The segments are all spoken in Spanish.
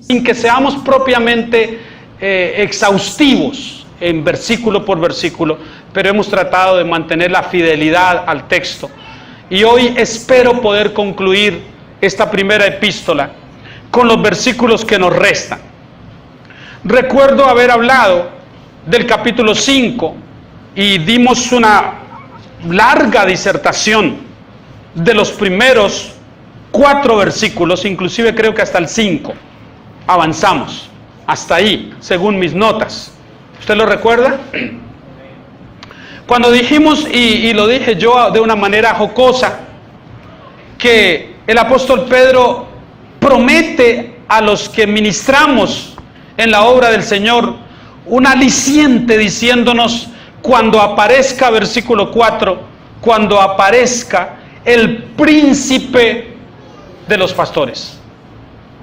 sin que seamos propiamente exhaustivos en versículo por versículo, pero hemos tratado de mantener la fidelidad al texto. Y hoy espero poder concluir esta primera epístola con los versículos que nos restan. Recuerdo haber hablado del capítulo 5 y dimos una larga disertación de los primeros 4 versículos, inclusive creo que hasta el 5. Avanzamos hasta ahí, según mis notas. ¿Usted lo recuerda? Cuando dijimos, y lo dije yo de una manera jocosa, que el apóstol Pedro promete a los que ministramos en la obra del Señor un aliciente diciéndonos, cuando aparezca, versículo 4, cuando aparezca el príncipe de los pastores.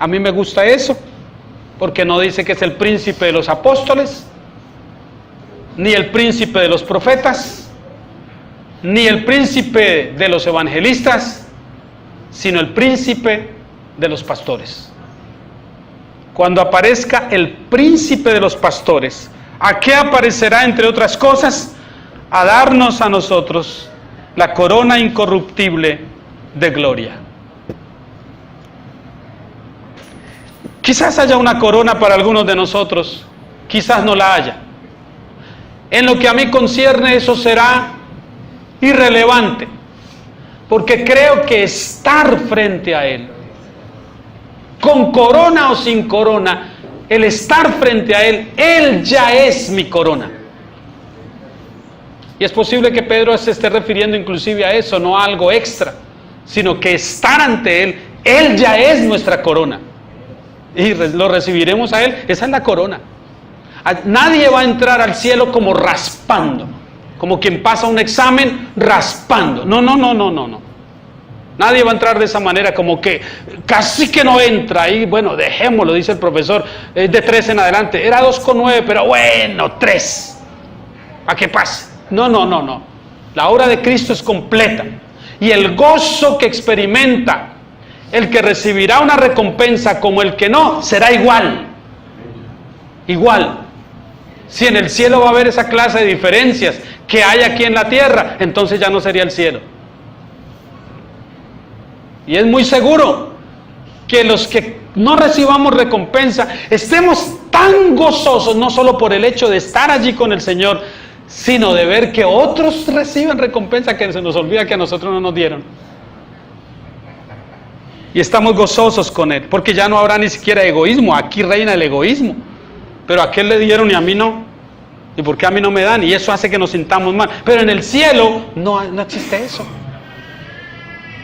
A mí me gusta eso, porque no dice que es el príncipe de los apóstoles, ni el príncipe de los profetas, ni el príncipe de los evangelistas, sino el príncipe de los pastores. Cuando aparezca el príncipe de los pastores, ¿a qué aparecerá, entre otras cosas? A darnos a nosotros la corona incorruptible de gloria. Quizás haya una corona para algunos de nosotros, quizás no la haya. En lo que a mí concierne, eso será irrelevante, porque creo que estar frente a Él, con corona o sin corona, el estar frente a Él, Él ya es mi corona. Y es posible que Pedro se esté refiriendo inclusive a eso, no a algo extra, sino que estar ante Él, Él ya es nuestra corona. Y lo recibiremos a Él, esa es la corona. Nadie va a entrar al cielo como raspando, como quien pasa un examen raspando. No. Nadie va a entrar de esa manera, como que casi que no entra. Y bueno, dejémoslo, dice el profesor, de 3 en adelante. Era 2,9, pero bueno, 3. ¿A qué pasa? No. La obra de Cristo es completa. Y el gozo que experimenta el que recibirá una recompensa como el que no, será igual. Igual. Si en el cielo va a haber esa clase de diferencias que hay aquí en la tierra, entonces ya no sería el cielo. Y es muy seguro que los que no recibamos recompensa, estemos tan gozosos, no solo por el hecho de estar allí con el Señor, sino de ver que otros reciben recompensa, que se nos olvida que a nosotros no nos dieron. Y estamos gozosos con Él, porque ya no habrá ni siquiera egoísmo. Aquí reina el egoísmo. Pero a aquel le dieron y a mí no. ¿Y por qué a mí no me dan? Y eso hace que nos sintamos mal. Pero en el cielo no existe eso.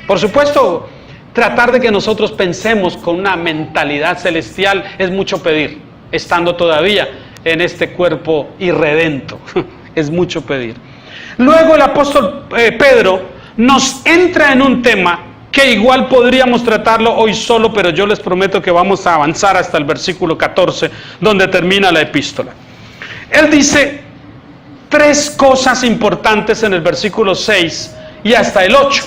Por supuesto, tratar de que nosotros pensemos con una mentalidad celestial es mucho pedir, estando todavía en este cuerpo irredento. Es mucho pedir. Luego el apóstol Pedro nos entra en un tema que igual podríamos tratarlo hoy solo, pero yo les prometo que vamos a avanzar hasta el versículo 14, donde termina la epístola. Él dice 3 cosas importantes en el versículo 6 y hasta el 8.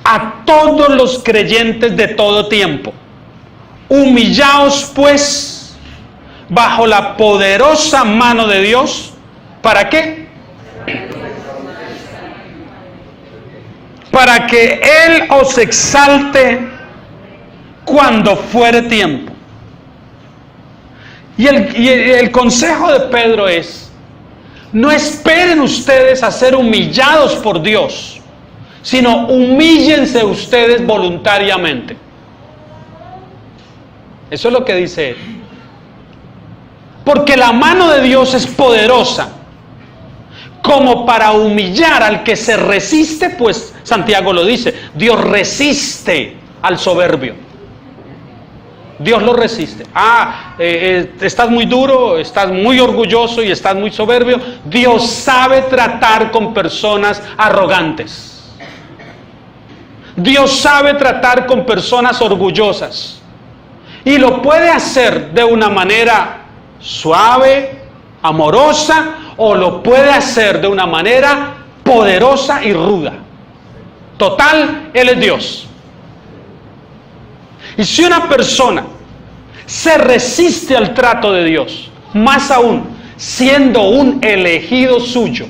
A todos los creyentes de todo tiempo, humillaos pues bajo la poderosa mano de Dios. ¿Para qué? Para que Él os exalte cuando fuere tiempo. Y el consejo de Pedro es: no esperen ustedes a ser humillados por Dios, sino humíllense ustedes voluntariamente. Eso es lo que dice él. Porque la mano de Dios es poderosa como para humillar al que se resiste, pues Santiago lo dice, Dios resiste al soberbio. Dios lo resiste. Estás muy duro, estás muy orgulloso y estás muy soberbio. Dios sabe tratar con personas arrogantes. Dios sabe tratar con personas orgullosas. Y lo puede hacer de una manera suave, amorosa, o lo puede hacer de una manera poderosa y ruda. Total, Él es Dios. Y si una persona se resiste al trato de Dios, más aún, siendo un elegido suyo,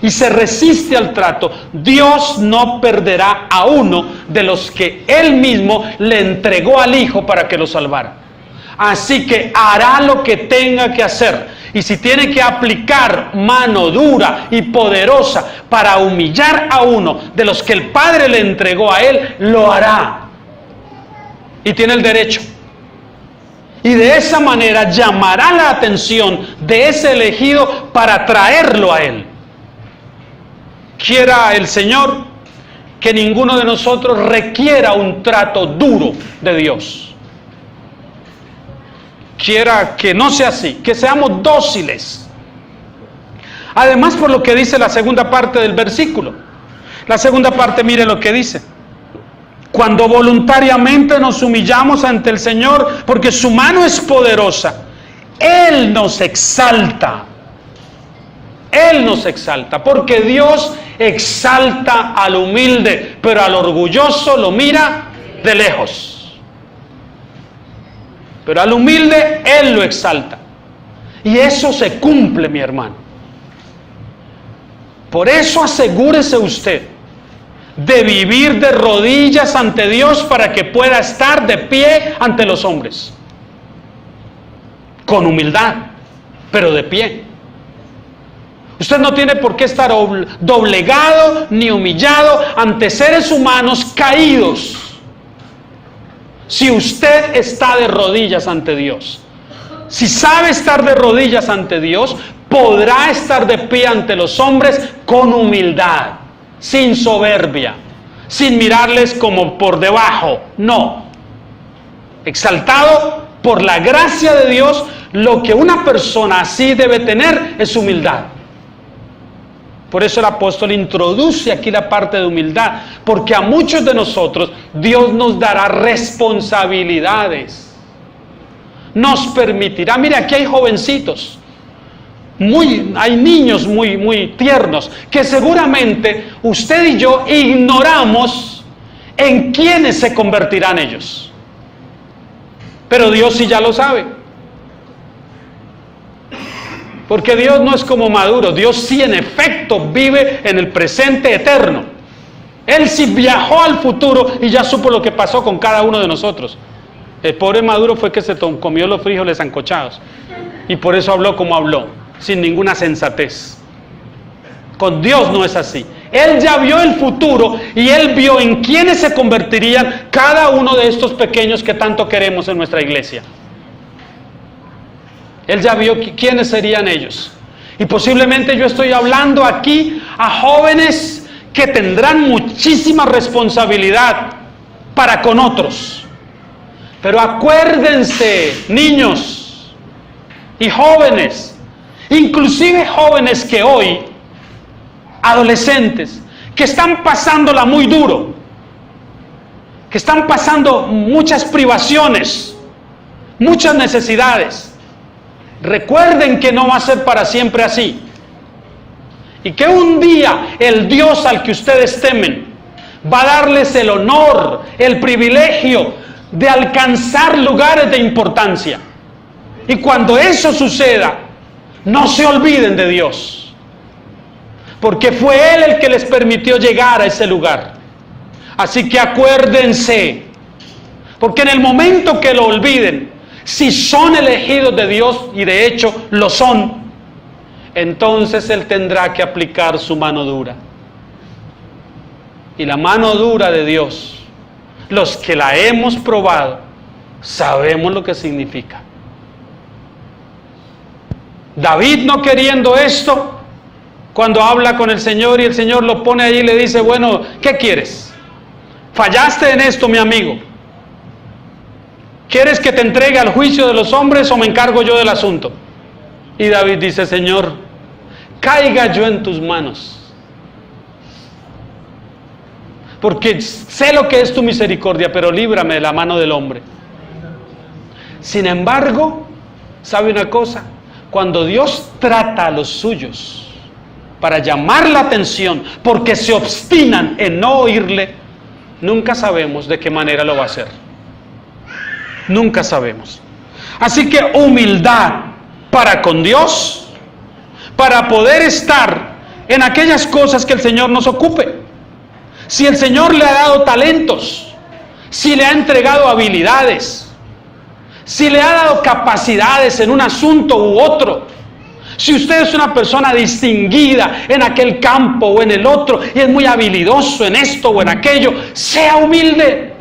y se resiste al trato, Dios no perderá a uno de los que Él mismo le entregó al Hijo para que lo salvara. Así que hará lo que tenga que hacer. Y si tiene que aplicar mano dura y poderosa para humillar a uno de los que el Padre le entregó a Él, lo hará. Y tiene el derecho. Y de esa manera llamará la atención de ese elegido para traerlo a Él. Quiera el Señor que ninguno de nosotros requiera un trato duro de Dios. Quiera que no sea así, que seamos dóciles. Además, por lo que dice la segunda parte del versículo. La segunda parte, mire lo que dice. Cuando voluntariamente nos humillamos ante el Señor, porque su mano es poderosa, Él nos exalta. Él nos exalta, porque Dios exalta al humilde, pero al orgulloso lo mira de lejos. Pero al humilde Él lo exalta. Y eso se cumple, mi hermano. Por eso asegúrese usted de vivir de rodillas ante Dios para que pueda estar de pie ante los hombres. Con humildad, pero de pie. Usted no tiene por qué estar doblegado ni humillado ante seres humanos caídos. Si usted está de rodillas ante Dios, si sabe estar de rodillas ante Dios, podrá estar de pie ante los hombres con humildad, sin soberbia, sin mirarles como por debajo, no. Exaltado por la gracia de Dios, lo que una persona así debe tener es humildad. Por eso el apóstol introduce aquí la parte de humildad, porque a muchos de nosotros Dios nos dará responsabilidades. Nos permitirá, mire, aquí hay jovencitos, hay niños muy tiernos, que seguramente usted y yo ignoramos en quiénes se convertirán ellos. Pero Dios sí ya lo sabe. Porque Dios no es como Maduro, Dios sí en efecto vive en el presente eterno. Él sí viajó al futuro y ya supo lo que pasó con cada uno de nosotros. El pobre Maduro fue que se comió los frijoles sancochados y por eso habló como habló, sin ninguna sensatez. Con Dios no es así. Él ya vio el futuro y Él vio en quiénes se convertirían cada uno de estos pequeños que tanto queremos en nuestra iglesia. Él ya vio quiénes serían ellos. Y posiblemente yo estoy hablando aquí a jóvenes que tendrán muchísima responsabilidad para con otros. Pero acuérdense, niños y jóvenes, inclusive jóvenes que hoy, adolescentes, que están pasándola muy duro, que están pasando muchas privaciones, muchas necesidades. Recuerden que no va a ser para siempre así. Y que un día el Dios al que ustedes temen va a darles el honor, el privilegio de alcanzar lugares de importancia. Y cuando eso suceda, no se olviden de Dios. Porque fue Él el que les permitió llegar a ese lugar. Así que acuérdense. Porque en el momento que lo olviden, si son elegidos de Dios, y de hecho lo son, entonces Él tendrá que aplicar su mano dura. Y la mano dura de Dios, los que la hemos probado, sabemos lo que significa. David, no queriendo esto, cuando habla con el Señor y el Señor lo pone allí y le dice, bueno, ¿qué quieres? Fallaste en esto, mi amigo. ¿Quieres que te entregue al juicio de los hombres o me encargo yo del asunto? Y David dice, Señor, caiga yo en tus manos, porque sé lo que es tu misericordia, pero líbrame de la mano del hombre. Sin embargo, ¿sabe una cosa? Cuando Dios trata a los suyos para llamar la atención, porque se obstinan en no oírle, nunca sabemos de qué manera lo va a hacer. Nunca sabemos. Así que humildad para con Dios, para poder estar en aquellas cosas que el Señor nos ocupe. Si el Señor le ha dado talentos, si le ha entregado habilidades, si le ha dado capacidades en un asunto u otro, si usted es una persona distinguida en aquel campo o en el otro y es muy habilidoso en esto o en aquello, sea humilde.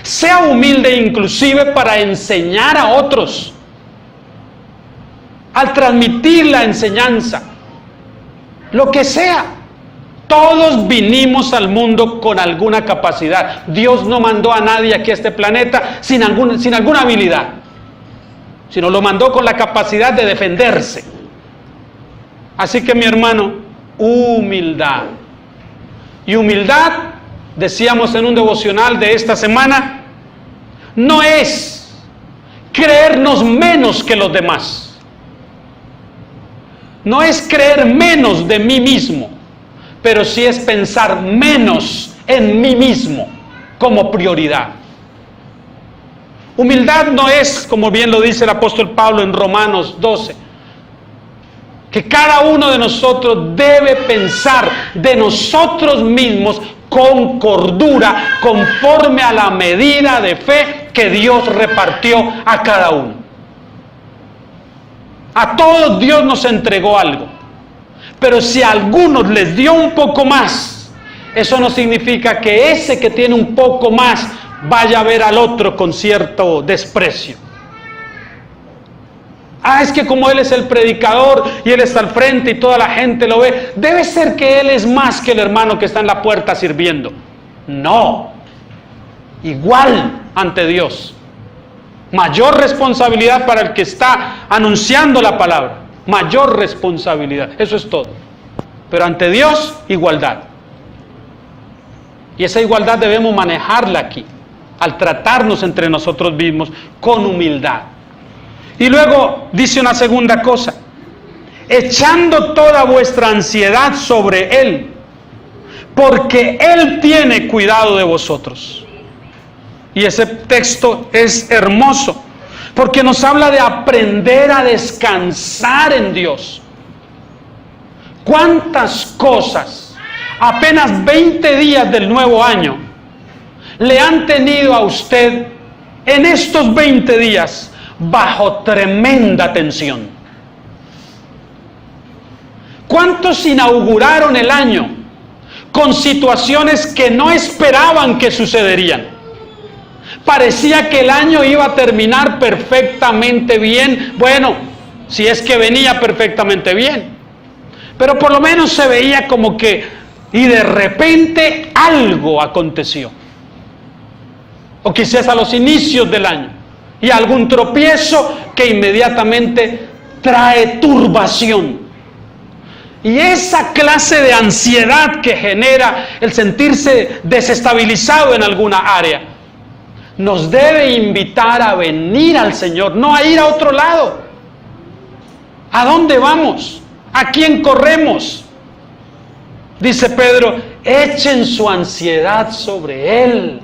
Sea humilde inclusive para enseñar a otros, al transmitir la enseñanza, lo que sea. Todos vinimos al mundo con alguna capacidad. Dios no mandó a nadie aquí a este planeta sin alguna habilidad, sino lo mandó con la capacidad de defenderse. Así que mi hermano, humildad. Y humildad, decíamos en un devocional de esta semana, no es creernos menos que los demás. No es creer menos de mí mismo, pero sí es pensar menos en mí mismo como prioridad. Humildad no es, como bien lo dice el apóstol Pablo en Romanos 12, que cada uno de nosotros debe pensar de nosotros mismos con cordura, conforme a la medida de fe que Dios repartió a cada uno. A todos Dios nos entregó algo, pero si a algunos les dio un poco más, eso no significa que ese que tiene un poco más vaya a ver al otro con cierto desprecio. Es que como él es el predicador y él está al frente y toda la gente lo ve, debe ser que él es más que el hermano que está en la puerta sirviendo. No, igual ante Dios. Mayor responsabilidad para el que está anunciando la palabra, mayor responsabilidad, eso es todo. Pero ante Dios, igualdad. Y esa igualdad debemos manejarla aquí, al tratarnos entre nosotros mismos con humildad. Y luego dice una segunda cosa: echando toda vuestra ansiedad sobre Él, porque Él tiene cuidado de vosotros. Y ese texto es hermoso, porque nos habla de aprender a descansar en Dios. ¿Cuántas cosas, apenas 20 días del nuevo año, le han tenido a usted en estos 20 días bajo tremenda tensión? ¿Cuántos inauguraron el año con situaciones que no esperaban que sucederían? Parecía que el año iba a terminar perfectamente bien. Bueno, si es que venía perfectamente bien, pero por lo menos se veía como que, y de repente algo aconteció. O quizás a los inicios del año, y algún tropiezo que inmediatamente trae turbación. Y esa clase de ansiedad que genera el sentirse desestabilizado en alguna área, nos debe invitar a venir al Señor, no a ir a otro lado. ¿A dónde vamos? ¿A quién corremos? Dice Pedro, echen su ansiedad sobre Él.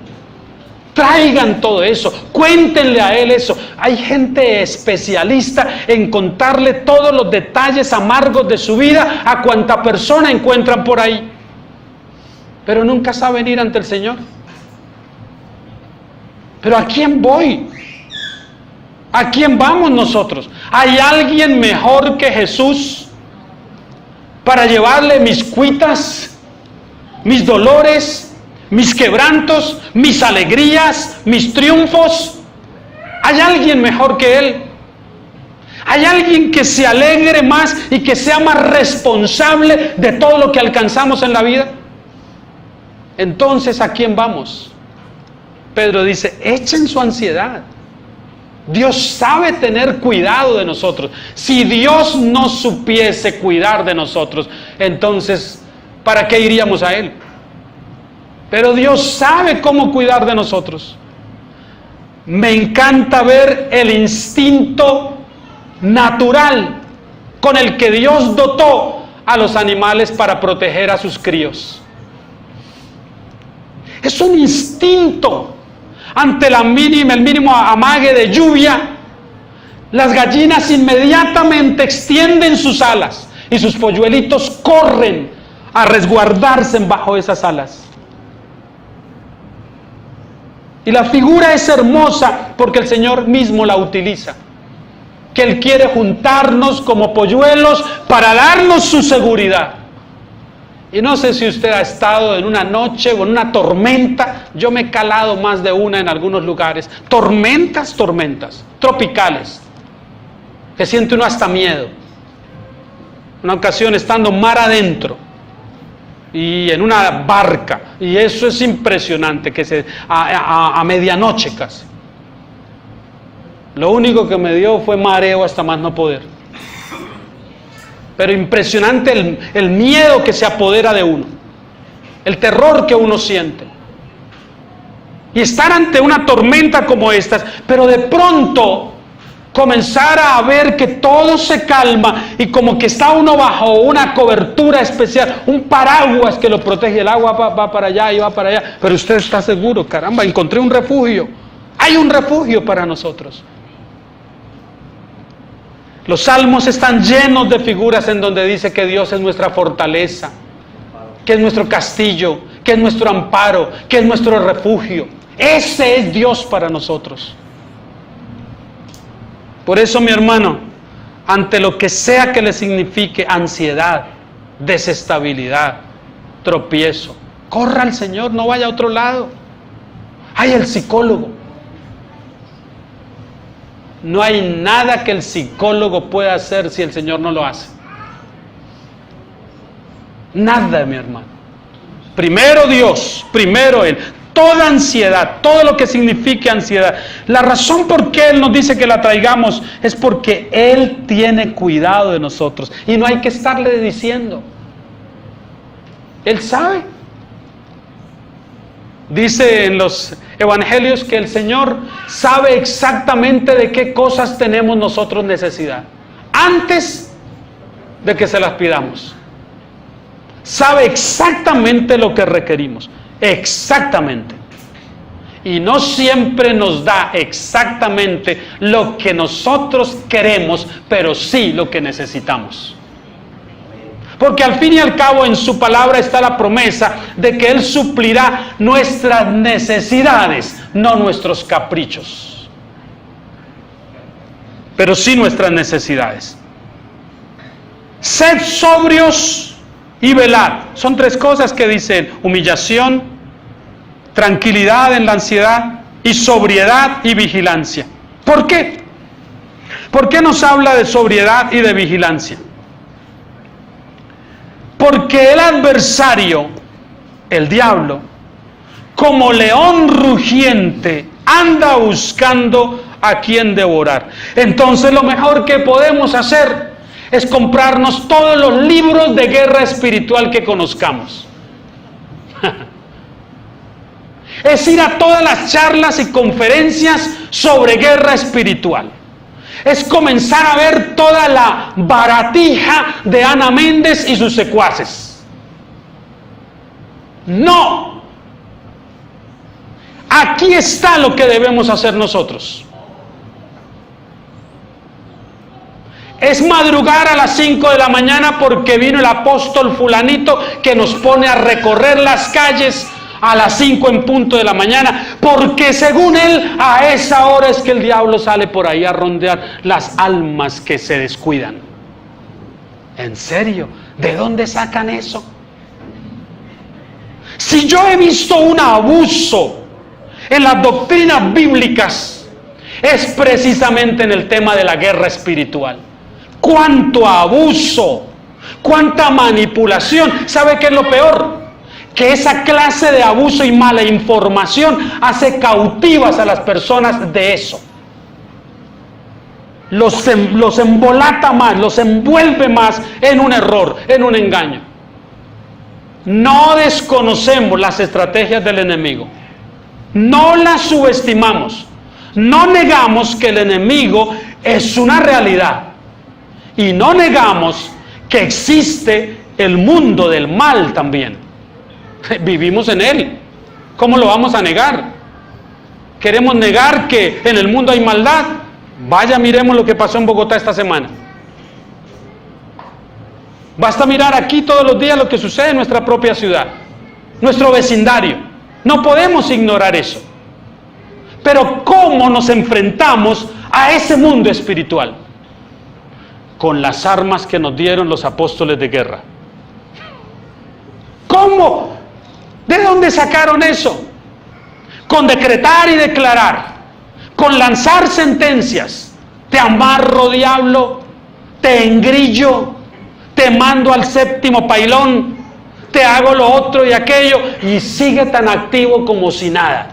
Traigan todo eso, cuéntenle a Él eso. Hay gente especialista en contarle todos los detalles amargos de su vida a cuanta persona encuentran por ahí, pero nunca saben ir ante el Señor. ¿Pero a quién voy? ¿A quién vamos nosotros? ¿Hay alguien mejor que Jesús para llevarle mis cuitas, mis dolores, mis quebrantos, mis alegrías, mis triunfos? ¿Hay alguien mejor que Él? ¿Hay alguien que se alegre más y que sea más responsable de todo lo que alcanzamos en la vida? Entonces, ¿a quién vamos? Pedro dice, echen su ansiedad. Dios sabe tener cuidado de nosotros. Si Dios no supiese cuidar de nosotros, entonces, ¿para qué iríamos a Él? Pero Dios sabe cómo cuidar de nosotros. Me encanta ver el instinto natural con el que Dios dotó a los animales para proteger a sus críos. Es un instinto. ante el mínimo amague de lluvia, las gallinas inmediatamente extienden sus alas y sus polluelitos corren a resguardarse bajo esas alas. Y la figura es hermosa porque el Señor mismo la utiliza. Que Él quiere juntarnos como polluelos para darnos su seguridad. Y no sé si usted ha estado en una noche o en una tormenta. Yo me he calado más de una en algunos lugares. Tormentas tropicales, que siente uno hasta miedo. Una ocasión estando mar adentro y en una barca, y eso es impresionante, que a medianoche casi. Lo único que me dio fue mareo hasta más no poder. Pero impresionante el miedo que se apodera de uno, el terror que uno siente. Y estar ante una tormenta como estas, pero de pronto comenzar a ver que todo se calma y como que está uno bajo una cobertura especial, un paraguas que lo protege. El agua va para allá y va para allá, pero usted está seguro, caramba, encontré un refugio. Hay un refugio para nosotros. Los salmos están llenos de figuras en donde dice que Dios es nuestra fortaleza, que es nuestro castillo, que es nuestro amparo, que es nuestro refugio. Ese es Dios para nosotros. Por eso, mi hermano, ante lo que sea que le signifique ansiedad, desestabilidad, tropiezo, corra al Señor, no vaya a otro lado. Hay el psicólogo. No hay nada que el psicólogo pueda hacer si el Señor no lo hace. Nada, mi hermano. Primero Dios, primero Él. Toda ansiedad, todo lo que signifique ansiedad. La razón por qué Él nos dice que la traigamos es porque Él tiene cuidado de nosotros. Y no hay que estarle diciendo. Él sabe. Dice en los evangelios que el Señor sabe exactamente de qué cosas tenemos nosotros necesidad, antes de que se las pidamos. Sabe exactamente lo que requerimos, exactamente. Y no siempre nos da exactamente lo que nosotros queremos, pero sí lo que necesitamos. Porque al fin y al cabo en su palabra está la promesa de que Él suplirá nuestras necesidades, no nuestros caprichos, pero sí nuestras necesidades. Sed sobrios y velad. Son tres cosas que dicen: humillación, tranquilidad en la ansiedad y sobriedad y vigilancia. ¿Por qué? ¿Por qué nos habla de sobriedad y de vigilancia? Porque el adversario, el diablo, como león rugiente, anda buscando a quien devorar. Entonces lo mejor que podemos hacer es comprarnos todos los libros de guerra espiritual que conozcamos. Es ir a todas las charlas y conferencias sobre guerra espiritual. Es comenzar a ver toda la baratija de Ana Méndez y sus secuaces. No. Aquí está lo que debemos hacer nosotros. Es madrugar a las 5 de la mañana porque vino el apóstol fulanito que nos pone a recorrer las calles a las 5 en punto de la mañana, porque según él a esa hora es que el diablo sale por ahí a rondear las almas que se descuidan. ¿En serio? ¿De dónde sacan eso? Si yo he visto un abuso en las doctrinas bíblicas, es precisamente en el tema de la guerra espiritual. ¡Cuánto abuso! ¡Cuánta manipulación! ¿Sabe qué es lo peor? Que esa clase de abuso y mala información hace cautivas a las personas de eso. Los embolata más, los envuelve más en un error, en un engaño. No desconocemos las estrategias del enemigo. No las subestimamos. No negamos que el enemigo es una realidad. Y no negamos que existe el mundo del mal también. Vivimos en él. ¿Cómo lo vamos a negar? Queremos negar que en el mundo hay maldad. Vaya, miremos lo que pasó en Bogotá esta semana. Basta mirar aquí todos los días lo que sucede en nuestra propia ciudad, nuestro vecindario. No podemos ignorar eso. Pero ¿cómo nos enfrentamos a ese mundo espiritual? Con las armas que nos dieron los apóstoles de guerra. ¿Cómo? ¿De dónde sacaron eso? Con decretar y declarar, con lanzar sentencias. Te amarro, diablo, te engrillo, te mando al séptimo pailón, te hago lo otro y aquello, y sigue tan activo como si nada.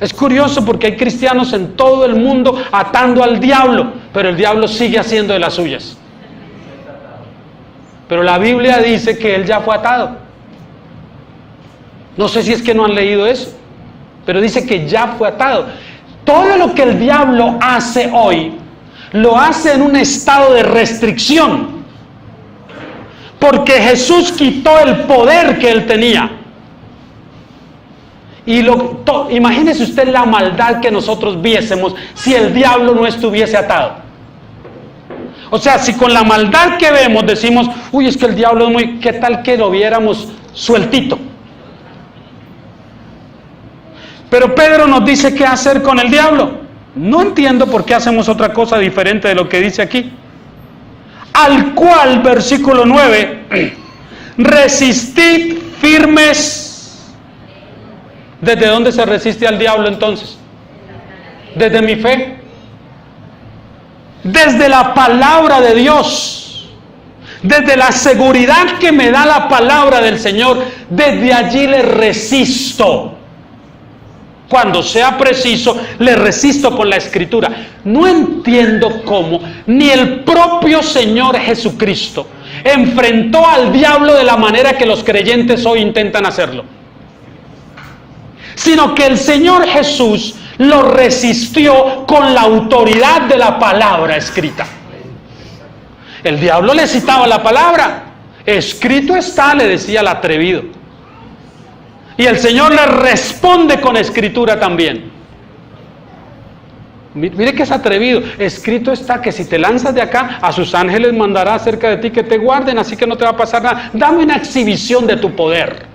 Es curioso porque hay cristianos en todo el mundo atando al diablo, pero el diablo sigue haciendo de las suyas. Pero la Biblia dice que él ya fue atado. No sé si es que no han leído eso, pero dice que ya fue atado. Todo lo que el diablo hace hoy, lo hace en un estado de restricción, porque Jesús quitó el poder que él tenía. Y imagínese usted la maldad que nosotros viésemos si el diablo no estuviese atado. O sea, si con la maldad que vemos decimos, uy, es que el diablo es muy... ¿Qué tal que lo viéramos sueltito? Pero Pedro nos dice qué hacer con el diablo. No entiendo por qué hacemos otra cosa diferente de lo que dice aquí. Al cual, versículo 9, resistid firmes. ¿Desde dónde se resiste al diablo entonces? Desde mi fe. Desde la palabra de Dios. Desde la seguridad que me da la palabra del Señor. Desde allí le resisto. Cuando sea preciso, le resisto con la Escritura. No entiendo cómo ni el propio Señor Jesucristo enfrentó al diablo de la manera que los creyentes hoy intentan hacerlo, sino que el Señor Jesús lo resistió con la autoridad de la palabra escrita. El diablo le citaba la palabra. Escrito está, le decía el atrevido. Y el Señor le responde con escritura también. Mire que es atrevido. Escrito está que si te lanzas de acá, a sus ángeles mandará cerca de ti que te guarden, así que no te va a pasar nada. Dame una exhibición de tu poder.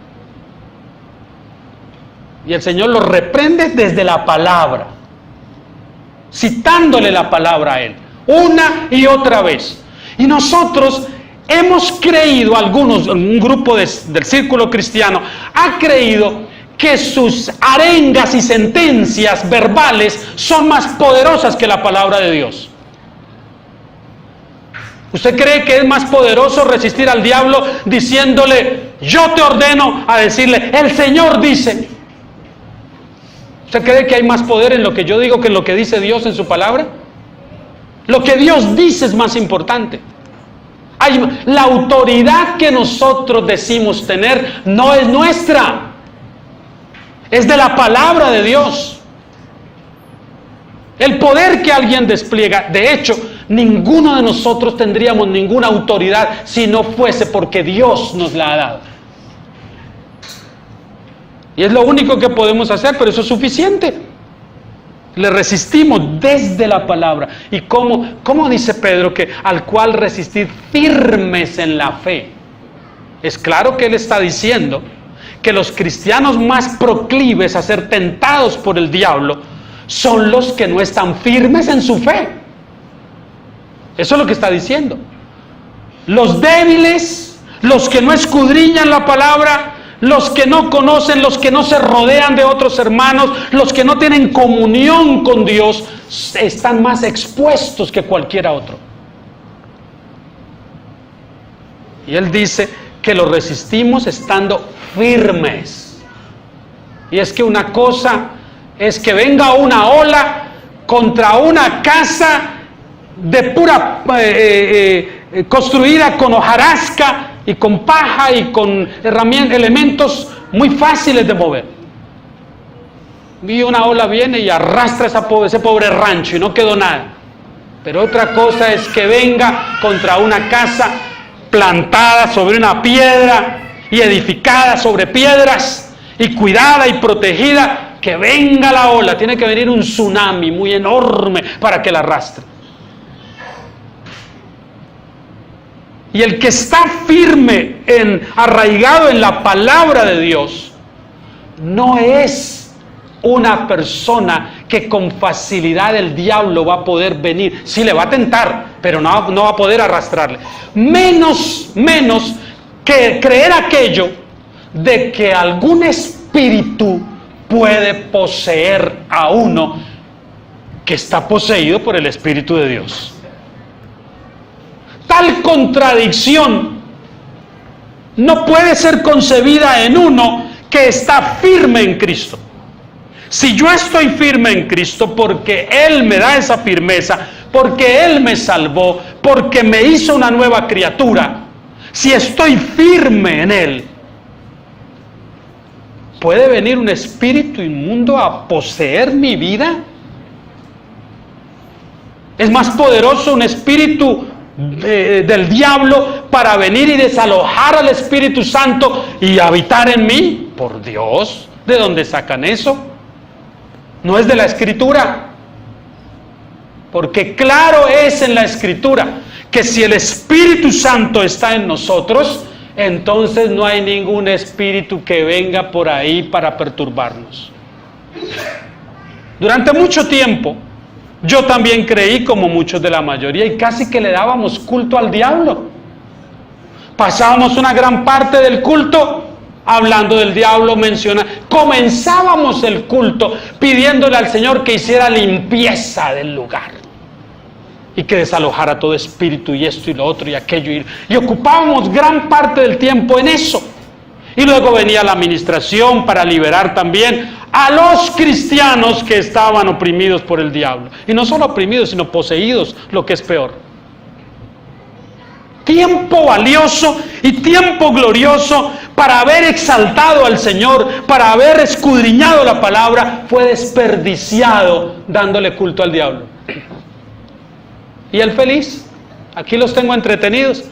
Y el Señor lo reprende desde la palabra, citándole la palabra a él, una y otra vez. Y nosotros hemos creído, algunos, un grupo del círculo cristiano, ha creído que sus arengas y sentencias verbales son más poderosas que la palabra de Dios. ¿Usted cree que es más poderoso resistir al diablo diciéndole, yo te ordeno, a decirle, el Señor dice? ¿Usted cree que hay más poder en lo que yo digo que en lo que dice Dios en su palabra? Lo que Dios dice es más importante. La autoridad que nosotros decimos tener no es nuestra, es de la palabra de Dios. El poder que alguien despliega, de hecho, ninguno de nosotros tendríamos ninguna autoridad si no fuese porque Dios nos la ha dado. Y es lo único que podemos hacer, pero eso es suficiente. Le resistimos desde la palabra. ¿Y cómo dice Pedro que al cual resistir firmes en la fe? Es claro que él está diciendo que los cristianos más proclives a ser tentados por el diablo son los que no están firmes en su fe. Eso es lo que está diciendo. Los débiles, los que no escudriñan la palabra, los que no conocen, los que no se rodean de otros hermanos, los que no tienen comunión con Dios, están más expuestos que cualquiera otro. Y él dice que lo resistimos estando firmes. Y es que una cosa es que venga una ola contra una casa de pura construida con hojarasca y con paja y con elementos muy fáciles de mover. Y una ola viene y arrastra ese pobre rancho y no quedó nada. Pero otra cosa es que venga contra una casa plantada sobre una piedra y edificada sobre piedras y cuidada y protegida, que venga la ola. Tiene que venir un tsunami muy enorme para que la arrastre. Y el que está firme, arraigado en la palabra de Dios, no es una persona que con facilidad el diablo va a poder venir. Sí le va a tentar, pero no va a poder arrastrarle. Menos que creer aquello de que algún espíritu puede poseer a uno que está poseído por el Espíritu de Dios. Tal contradicción no puede ser concebida en uno que está firme en Cristo. Si yo estoy firme en Cristo porque Él me da esa firmeza, porque Él me salvó, porque me hizo una nueva criatura, si estoy firme en Él, ¿puede venir un espíritu inmundo a poseer mi vida? ¿Es más poderoso un espíritu del diablo para venir y desalojar al Espíritu Santo y habitar en mí? Por Dios, ¿de dónde sacan eso? No es de la Escritura, porque claro es en la Escritura que si el Espíritu Santo está en nosotros, entonces no hay ningún espíritu que venga por ahí para perturbarnos. Durante mucho tiempo yo también creí, como muchos de la mayoría, y casi que le dábamos culto al diablo. Pasábamos una gran parte del culto hablando del diablo, comenzábamos el culto pidiéndole al Señor que hiciera limpieza del lugar y que desalojara todo espíritu y esto y lo otro y aquello, y ocupábamos gran parte del tiempo en eso. Y luego venía la administración para liberar también a los cristianos que estaban oprimidos por el diablo. Y no solo oprimidos, sino poseídos, lo que es peor. Tiempo valioso y tiempo glorioso para haber exaltado al Señor, para haber escudriñado la palabra, fue desperdiciado dándole culto al diablo. Y él feliz, aquí los tengo entretenidos.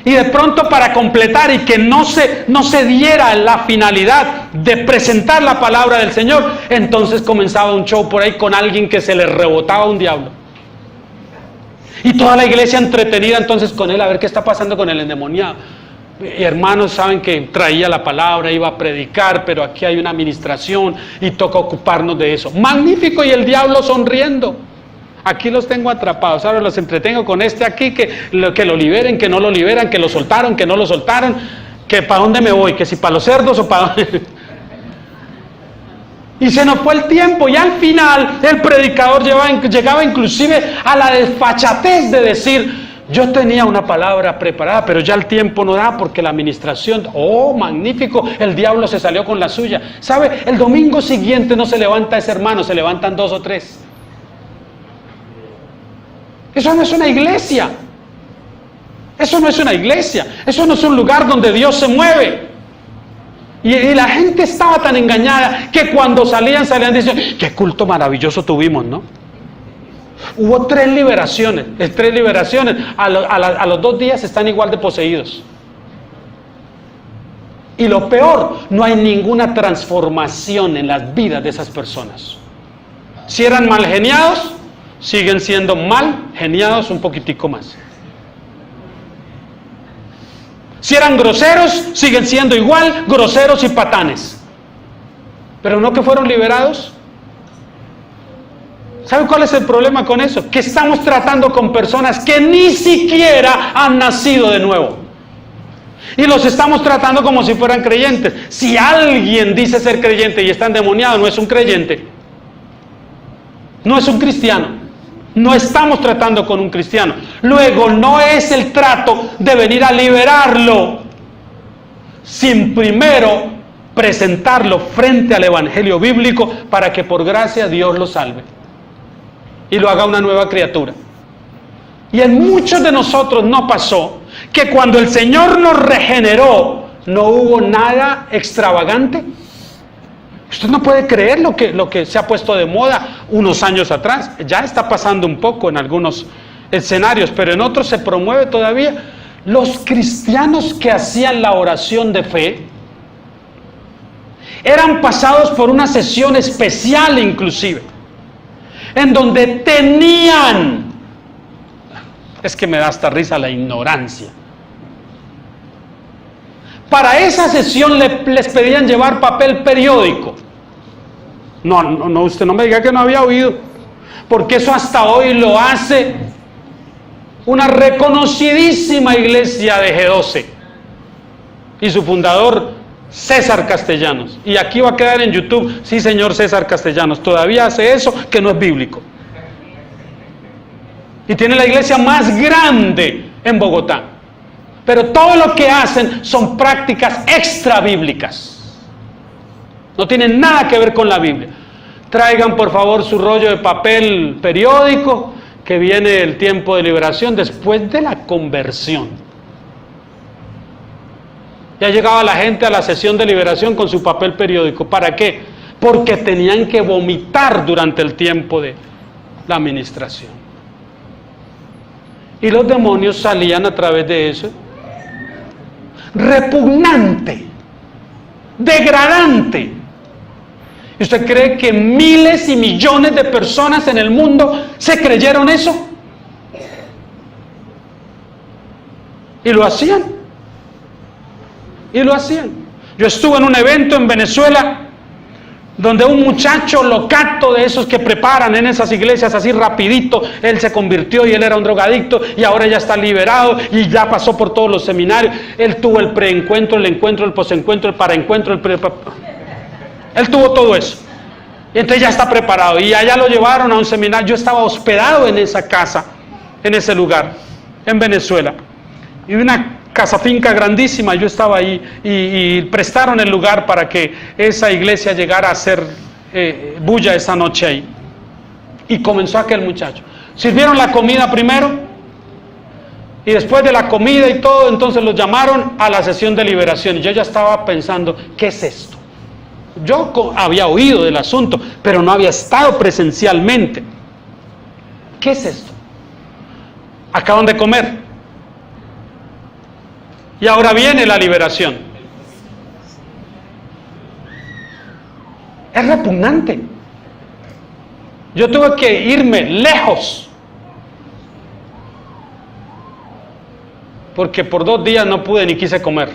Y de pronto, para completar y que no se diera la finalidad de presentar la palabra del Señor, entonces comenzaba un show por ahí con alguien que se le rebotaba un diablo. Y toda la iglesia entretenida entonces con él, a ver qué está pasando con el endemoniado. Y hermanos saben que traía la palabra, iba a predicar, pero aquí hay una administración y toca ocuparnos de eso. Magnífico, y el diablo sonriendo. Aquí los tengo atrapados, ahora los entretengo con este aquí, que lo liberen, que no lo liberan, que lo soltaron, que no lo soltaron, que para dónde me voy, que si para los cerdos o para dónde. Y se nos fue el tiempo, y al final el predicador llegaba inclusive a la desfachatez de decir: yo tenía una palabra preparada, pero ya el tiempo no da porque la administración... Oh, magnífico, el diablo se salió con la suya. ¿Sabe? El domingo siguiente no se levanta ese hermano, se levantan 2 o 3. Eso no es una iglesia. Eso no es una iglesia. Eso no es un lugar donde Dios se mueve. Y la gente estaba tan engañada que cuando salían diciendo: qué culto maravilloso tuvimos, ¿no? Hubo 3 liberaciones. A los 2 días están igual de poseídos. Y lo peor, no hay ninguna transformación en las vidas de esas personas. Si eran mal geniados, siguen siendo mal geniados un poquitico más. Si eran groseros, siguen siendo igual groseros y patanes. Pero no que fueron liberados. ¿Sabe cuál es el problema con eso? Que estamos tratando con personas que ni siquiera han nacido de nuevo. Y los estamos tratando como si fueran creyentes. Si alguien dice ser creyente y está endemoniado, no es un creyente. No es un cristiano. No estamos tratando con un cristiano. Luego, no es el trato de venir a liberarlo sin primero presentarlo frente al evangelio bíblico para que por gracia Dios lo salve y lo haga una nueva criatura. Y en muchos de nosotros no pasó que cuando el Señor nos regeneró no hubo nada extravagante. Usted no puede creer lo que se ha puesto de moda unos años atrás. Ya está pasando un poco en algunos escenarios, pero en otros se promueve todavía. Los cristianos que hacían la oración de fe eran pasados por una sesión especial inclusive, en donde tenían, es que me da hasta risa la ignorancia, para esa sesión les pedían llevar papel periódico. No, usted no me diga que no había oído, porque eso hasta hoy lo hace una reconocidísima iglesia de G12 y su fundador César Castellanos. Y aquí va a quedar en YouTube, sí señor César Castellanos, todavía hace eso que no es bíblico. Y tiene la iglesia más grande en Bogotá. Pero todo lo que hacen son prácticas extra bíblicas. No tienen nada que ver con la Biblia. Traigan por favor su rollo de papel periódico, que viene el tiempo de liberación después de la conversión. Ya llegaba la gente a la sesión de liberación con su papel periódico. ¿Para qué? Porque tenían que vomitar durante el tiempo de la administración. Y los demonios salían a través de eso. Repugnante, degradante. ¿Y usted cree que miles y millones de personas en el mundo se creyeron eso? Y lo hacían. Y lo hacían. Yo estuve en un evento en Venezuela donde un muchacho locato de esos que preparan en esas iglesias así rapidito, él se convirtió y él era un drogadicto y ahora ya está liberado y ya pasó por todos los seminarios. Él tuvo el preencuentro, el encuentro, el posencuentro, el paraencuentro, él tuvo todo eso. Y entonces ya está preparado y allá lo llevaron a un seminario. Yo estaba hospedado en esa casa, en ese lugar, en Venezuela. Y una casa finca grandísima, yo estaba ahí y prestaron el lugar para que esa iglesia llegara a hacer bulla esa noche ahí. Y comenzó aquel muchacho. Sirvieron la comida primero y después de la comida y todo, entonces los llamaron a la sesión de liberación. Y yo ya estaba pensando, ¿qué es esto? Yo había oído del asunto, pero no había estado presencialmente. ¿Qué es esto? Acaban de comer. Y ahora viene la liberación. Es repugnante. Yo tuve que irme lejos, porque por 2 días no pude ni quise comer,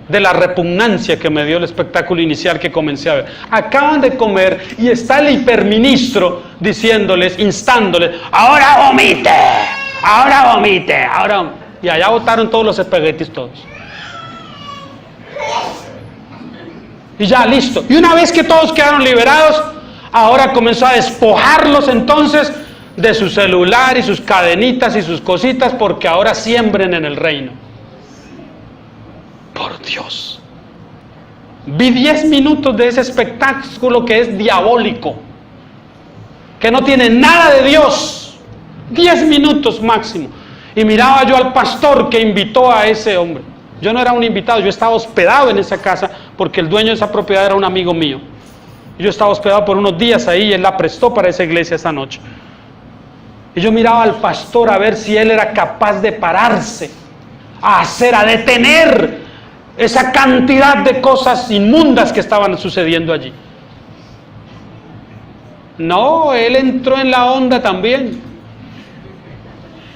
de la repugnancia que me dio el espectáculo inicial que comencé a ver. Acaban de comer y está el hiperministro diciéndoles, instándoles, ahora vomite, ahora vomite, ahora. Y allá botaron todos los espaguetis todos. Y ya, listo. Y una vez que todos quedaron liberados, ahora comenzó a despojarlos entonces de su celular y sus cadenitas y sus cositas, porque ahora siembren en el reino. Por Dios. Vi 10 minutos de ese espectáculo que es diabólico, que no tiene nada de Dios. 10 minutos máximo. Y miraba yo al pastor que invitó a ese hombre. Yo no era un invitado, yo estaba hospedado en esa casa porque el dueño de esa propiedad era un amigo mío. Yo estaba hospedado por unos días ahí y él la prestó para esa iglesia esa noche. Y yo miraba al pastor a ver si él era capaz de pararse, a detener esa cantidad de cosas inmundas que estaban sucediendo allí. No, él entró en la onda también.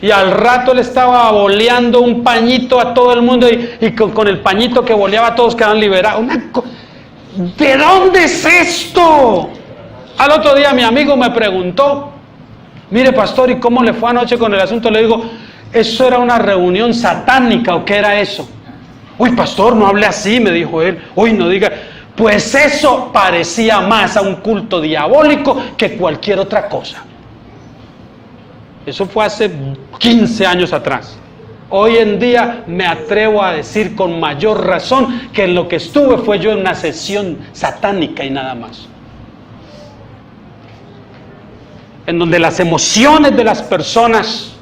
Y al rato le estaba boleando un pañito a todo el mundo y con el pañito que boleaba todos quedaban liberados. ¿De dónde es esto? Al otro día mi amigo me preguntó, mire pastor, ¿y cómo le fue anoche con el asunto? Le digo, ¿eso era una reunión satánica o qué era eso? Uy pastor, no hable así, me dijo él. Uy, no diga. Pues eso parecía más a un culto diabólico que cualquier otra cosa. Eso fue hace 15 años atrás. Hoy en día me atrevo a decir con mayor razón que en lo que estuve fue yo en una sesión satánica y nada más. En donde las emociones de las personas,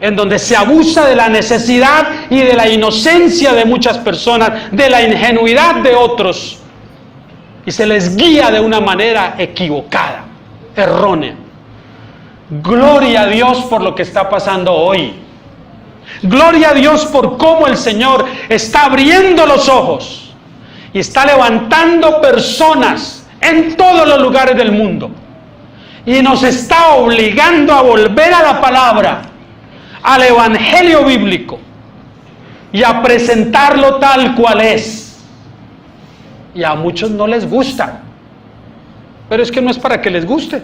en donde se abusa de la necesidad y de la inocencia de muchas personas, de la ingenuidad de otros, y se les guía de una manera equivocada, errónea. Gloria a Dios por lo que está pasando hoy. Gloria a Dios por cómo el Señor está abriendo los ojos y está levantando personas en todos los lugares del mundo. Y nos está obligando a volver a la palabra, al evangelio bíblico, y a presentarlo tal cual es. Y a muchos no les gusta, pero es que no es para que les guste.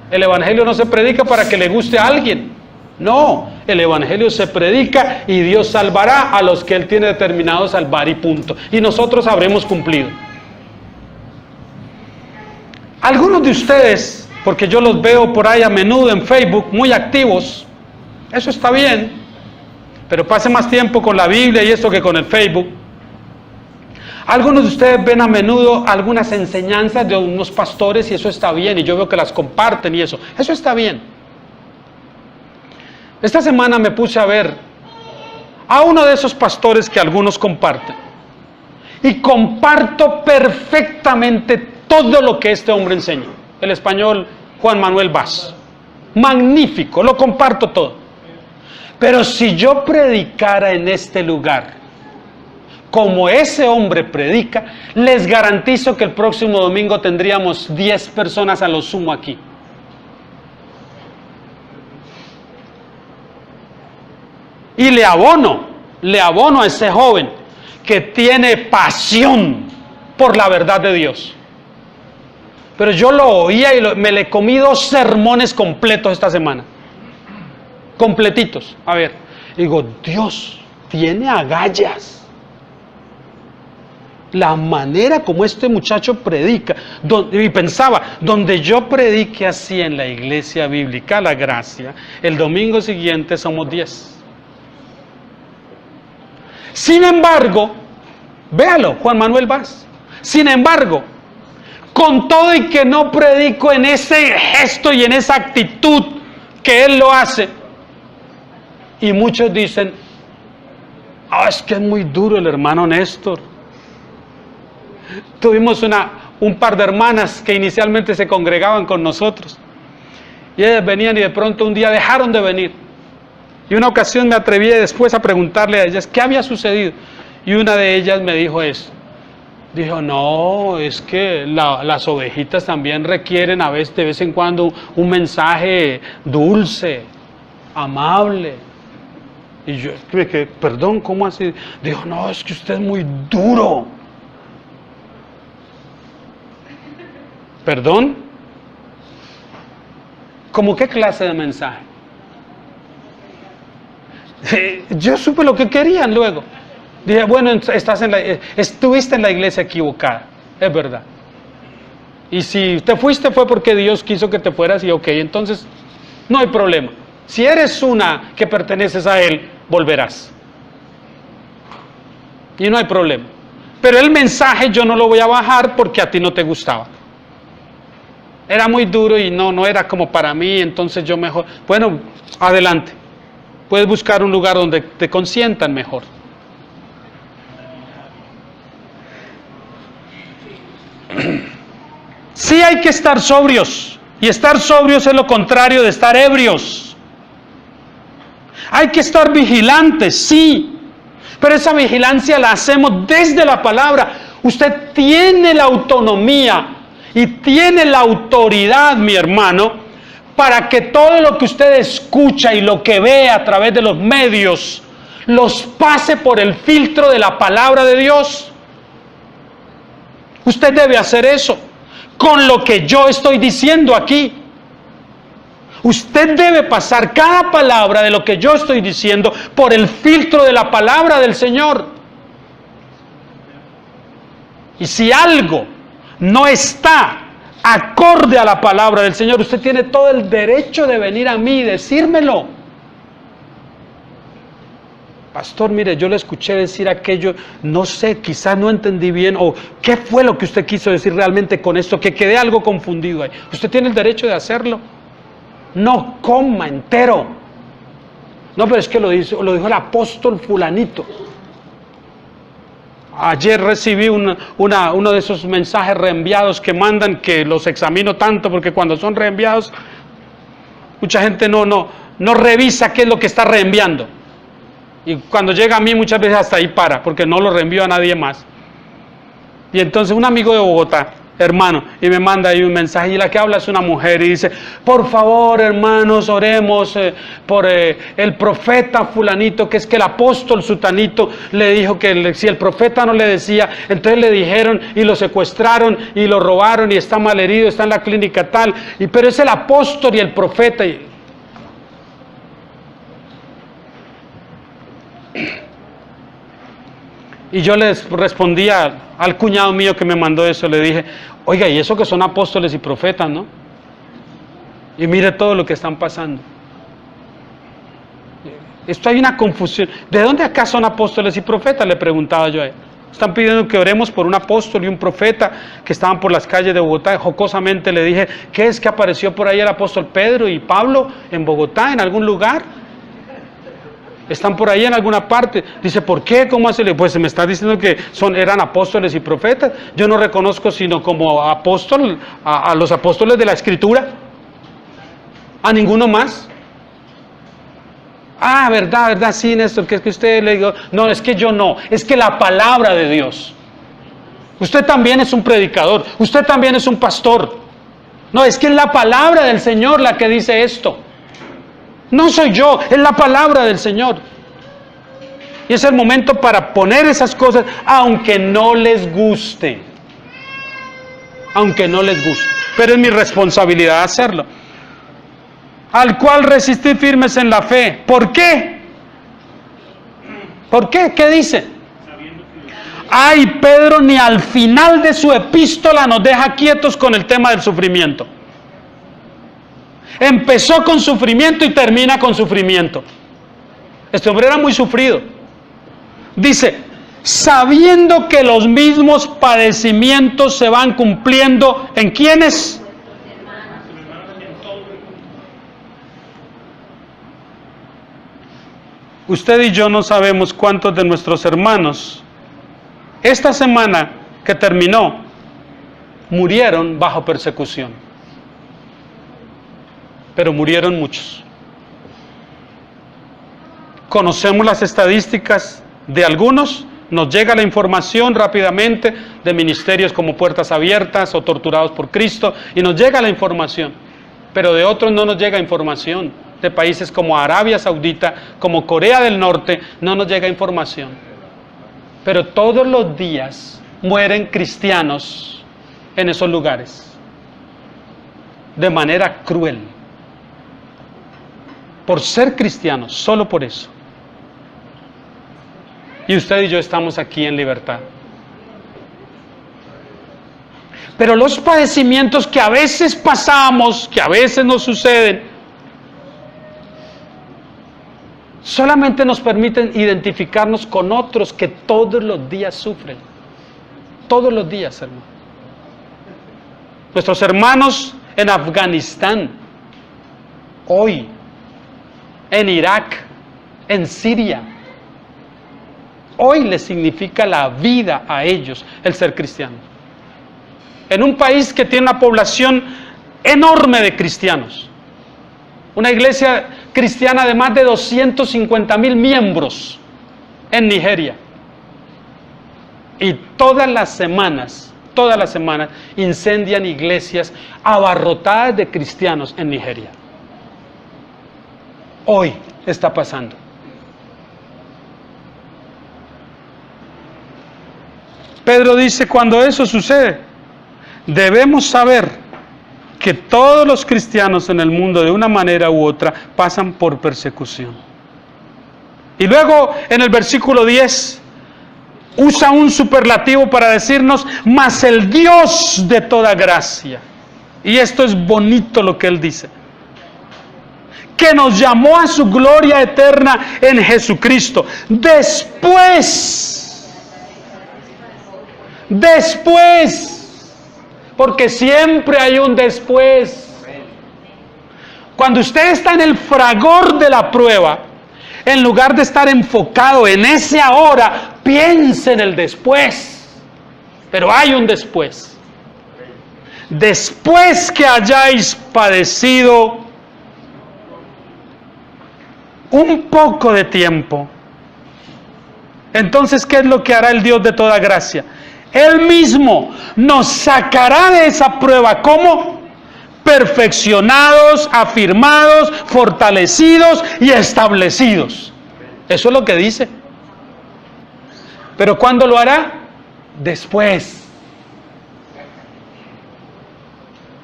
El evangelio no se predica para que le guste a alguien. No, el evangelio se predica y Dios salvará a los que Él tiene determinado salvar y punto. Y nosotros habremos cumplido. Algunos de ustedes, porque yo los veo por ahí a menudo en Facebook, muy activos, eso está bien, pero pase más tiempo con la Biblia y esto que con el Facebook. Algunos de ustedes ven a menudo algunas enseñanzas de unos pastores y eso está bien, y yo veo que las comparten y eso está bien. Esta semana me puse a ver a uno de esos pastores que algunos comparten, y comparto perfectamente todo lo que este hombre enseña. El español Juan Manuel Vaz, magnífico, lo comparto todo. Pero si yo predicara en este lugar como ese hombre predica, les garantizo que el próximo domingo tendríamos 10 personas a lo sumo aquí. Y le abono a ese joven que tiene pasión por la verdad de Dios. Pero yo lo oía y me le comí 2 sermones completos esta semana. Completitos. A ver, digo, Dios tiene agallas. La manera como este muchacho predica, y pensaba, donde yo predique así en la iglesia bíblica, la gracia, el domingo siguiente somos 10. Sin embargo, véalo, Juan Manuel Vaz. Sin embargo, con todo y que no predico en ese gesto y en esa actitud que él lo hace, y muchos dicen, es que es muy duro el hermano Néstor. Tuvimos un par de hermanas que inicialmente se congregaban con nosotros, y ellas venían y de pronto un día dejaron de venir, y una ocasión me atreví después a preguntarle a ellas qué había sucedido, y una de ellas me dijo eso. Dijo, no, es que las ovejitas también requieren a veces, de vez en cuando, un mensaje dulce, amable. Y yo, perdón, ¿cómo así? Dijo, no, es que usted es muy duro. ¿Perdón? ¿Cómo qué clase de mensaje? Yo supe lo que querían luego. Dije, bueno, estuviste en la iglesia equivocada, es verdad. Y si te fuiste fue porque Dios quiso que te fueras y ok, entonces no hay problema. Si eres una que perteneces a Él, volverás. Y no hay problema. Pero el mensaje yo no lo voy a bajar porque a ti no te gustaba. Era muy duro y no era como para mí, entonces yo mejor, bueno, adelante. Puedes buscar un lugar donde te consientan mejor. Sí hay que estar sobrios, y estar sobrios es lo contrario de estar ebrios. Hay que estar vigilantes, sí, pero esa vigilancia la hacemos desde la palabra. Usted tiene la autonomía y tiene la autoridad, mi hermano, para que todo lo que usted escucha y lo que ve a través de los medios los pase por el filtro de la palabra de Dios. Usted debe hacer eso con lo que yo estoy diciendo aquí. Usted debe pasar cada palabra de lo que yo estoy diciendo por el filtro de la palabra del Señor. Y si algo no está acorde a la palabra del Señor, usted tiene todo el derecho de venir a mí y decírmelo. Pastor, mire, yo le escuché decir aquello, no sé, quizás no entendí bien, o qué fue lo que usted quiso decir realmente con esto, que quedé algo confundido ahí. Usted tiene el derecho de hacerlo. No coma entero. No, pero es que lo dijo el apóstol fulanito. Ayer recibí uno de esos mensajes reenviados que mandan, que los examino tanto, porque cuando son reenviados, mucha gente no revisa qué es lo que está reenviando. Y cuando llega a mí muchas veces hasta ahí para, porque no lo reenvío a nadie más. Y entonces un amigo de Bogotá, hermano, y me manda ahí un mensaje, y la que habla es una mujer, y dice, por favor, hermanos, oremos por el profeta fulanito, que es que el apóstol sutanito le dijo que si el profeta no le decía, entonces le dijeron, y lo secuestraron, y lo robaron, y está malherido, está en la clínica tal, pero es el apóstol y el profeta. Y yo les respondía al cuñado mío que me mandó eso, le dije, oiga, y eso que son apóstoles y profetas, ¿no? Y mire todo lo que están pasando. Esto hay una confusión. ¿De dónde acá son apóstoles y profetas? Le preguntaba yo a él. Están pidiendo que oremos por un apóstol y un profeta que estaban por las calles de Bogotá. Jocosamente le dije, ¿qué es que apareció por ahí el apóstol Pedro y Pablo en Bogotá, en algún lugar? ¿Están por ahí en alguna parte? Dice, ¿por qué? ¿Cómo hace? Pues se me está diciendo que eran apóstoles y profetas. Yo no reconozco sino como apóstol a los apóstoles de la Escritura. A ninguno más. Ah, verdad, sí, Néstor, que es que usted le digo, no, es que yo no, es que la palabra de Dios. Usted también es un predicador, usted también es un pastor. No, es que es la palabra del Señor la que dice esto. No soy yo, es la palabra del Señor. Y es el momento para poner esas cosas, aunque no les guste. Aunque no les guste. Pero es mi responsabilidad hacerlo. Al cual resistir firmes en la fe. ¿Por qué? ¿Por qué? ¿Qué dice? Ay, Pedro ni al final de su epístola nos deja quietos con el tema del sufrimiento. Empezó con sufrimiento y termina con sufrimiento. Este hombre era muy sufrido. Dice, sabiendo que los mismos padecimientos se van cumpliendo, ¿en quiénes? Usted y yo no sabemos cuántos de nuestros hermanos, esta semana que terminó, murieron bajo persecución. Pero murieron muchos. Conocemos las estadísticas de algunos, nos llega la información rápidamente de ministerios como Puertas Abiertas o Torturados por Cristo, y nos llega la información, pero de otros no nos llega información, de países como Arabia Saudita, como Corea del Norte, no nos llega información. Pero todos los días mueren cristianos en esos lugares, de manera cruel. Por ser cristianos, solo por eso. Y usted y yo estamos aquí en libertad. Pero los padecimientos que a veces pasamos, que a veces nos suceden, solamente nos permiten identificarnos con otros que todos los días sufren. Todos los días, hermano. Nuestros hermanos en Afganistán, hoy, en Irak, en Siria. Hoy les significa la vida a ellos el ser cristiano. En un país que tiene una población enorme de cristianos. Una iglesia cristiana de más de 250,000 miembros en Nigeria. Y todas las semanas incendian iglesias abarrotadas de cristianos en Nigeria. Hoy está pasando. Pedro dice, cuando eso sucede, debemos saber que todos los cristianos en el mundo, de una manera u otra, pasan por persecución. Y luego, en el versículo 10, usa un superlativo para decirnos, mas el Dios de toda gracia. Y esto es bonito lo que él dice. Que nos llamó a su gloria eterna en Jesucristo. Después, porque siempre hay un después. Cuando usted está en el fragor de la prueba, en lugar de estar enfocado en ese ahora, piense en el después. Pero hay un después. Después que hayáis padecido un poco de tiempo, entonces, ¿qué es lo que hará el Dios de toda gracia? Él mismo nos sacará de esa prueba. ¿Cómo? Perfeccionados, afirmados, fortalecidos y establecidos. Eso es lo que dice. ¿Pero cuándo lo hará? Después.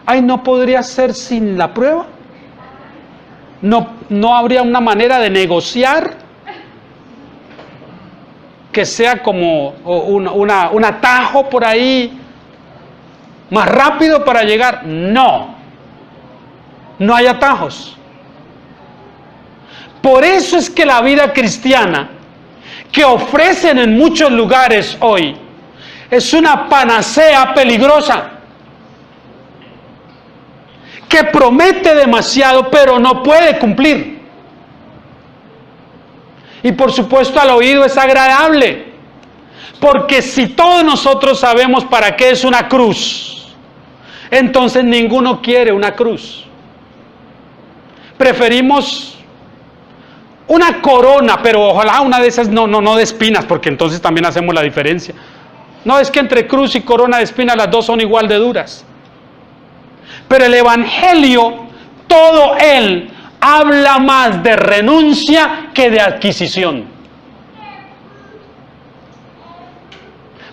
Ay, ¿no podría ser sin la prueba? ¿No habría una manera de negociar que sea como un atajo por ahí más rápido para llegar? No hay atajos. Por eso es que la vida cristiana que ofrecen en muchos lugares hoy es una panacea peligrosa, que promete demasiado pero no puede cumplir. Y por supuesto al oído es agradable, porque si todos nosotros sabemos para qué es una cruz, entonces ninguno quiere una cruz. Preferimos una corona, pero ojalá una de esas no de espinas, porque entonces también hacemos la diferencia. No, es que entre cruz y corona de espinas las dos son igual de duras. Pero el Evangelio, todo él, habla más de renuncia que de adquisición.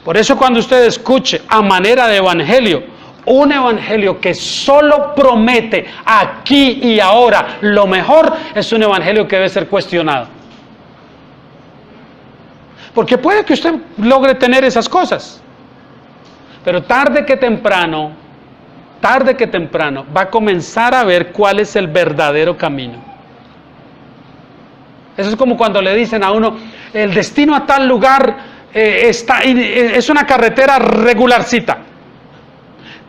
Por eso cuando usted escuche a manera de evangelio, un evangelio que solo promete aquí y ahora lo mejor, es un evangelio que debe ser cuestionado. Porque puede que usted logre tener esas cosas, pero tarde que temprano va a comenzar a ver cuál es el verdadero camino. Eso es como cuando le dicen a uno, el destino a tal lugar es una carretera regularcita.